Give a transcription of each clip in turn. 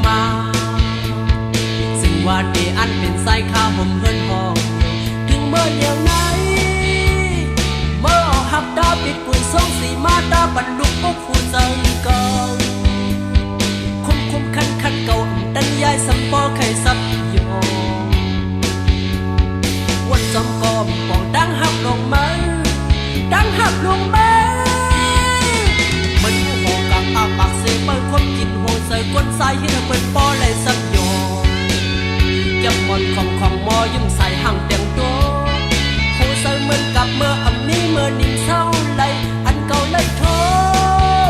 มาซึ่งว่าเดอันเป็นสายข้าผมเฮินห้องถึงเมื่อเดียวไหนเมื่อหับตาปิดปุ๋ยส่งสีมาตาบรรลุปกฟูเซิงเก่าคุ้มคันเก่าตั้งยายสัมปอไข่ซับยองวันจอมกอมปองดังหับลงมาดังหับลงมามันหูหอกับอาปากเสียเปิดความกินโหใส่ก้นสายให้เธอเปิดปอไหลสับยองเก็บหมอนของมอยิ้มใส่ห่างเตียงตัวโหใส่เหมือนกับเมื่ออันนี้เมื่อนิ่งเศร้าไหลอันเก่าไหลท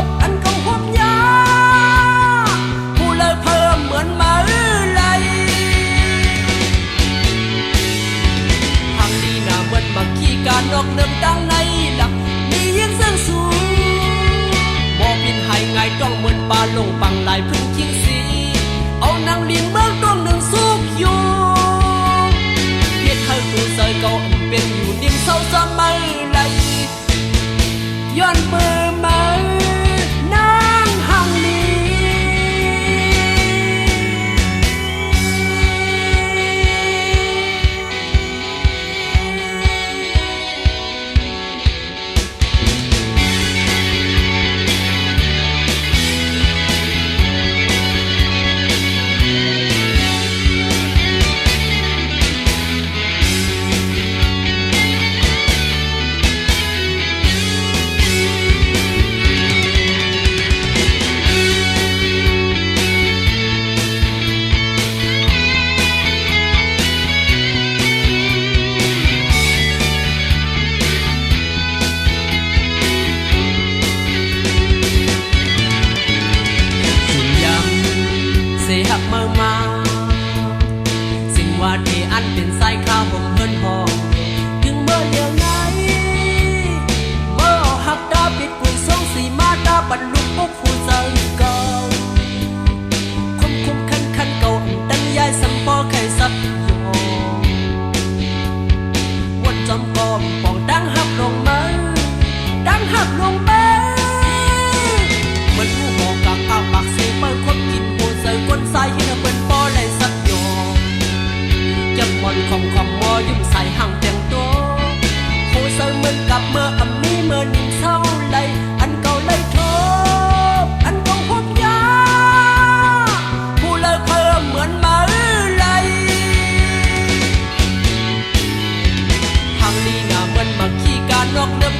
บอันเก่าหอมยาผู้เลยเพิ่มเหมือนมาไหลทางนี้น่าเหมือนมาขี้การนอกเดิมดังในหลักมียิ่งเส้นสูงบ่บินหายไงต้องเหมือนปลาลงปังลายพึ่งทิ้งสีเอานางลินเมืองดวงหนึ่งสุกอยู่เพียรเธอตูเสยเก่าเป็นอยู่นิ่มเศร้าสมัยไหลย้อนมือมานางหังลีหักมาสิ่งว่าเดอันเป็นสายข้าผมเฮินห้องถึงเมื่อเดียวไหนเมื่อหักตาปิดปุ๋ยส่งสีมาตาบรรลุปกฟูเซิงเก่าคุ้มคันเก่าตั้งยายสัมปอไข่ซับยองวันจอมกอมปองดังหับลงมาดังหับลงมาเหมือนหูหอกับอาปากเสียเปิดความกินใส่ก้นสายให้เธอเป็นปอไหลสักยองจับหมอนของมอยิ้มใส่ห่างเตียงตัวโหใส่เหมือนกับเมื่ออันนี้เมื่อนิ่งเศร้าไหลอันเก่าไหลทบอันเก่าหอมยาผู้เลยเพิ่มเหมือนมาไหลทางนี้น่าเหมือนมาขี้การนอกเดิม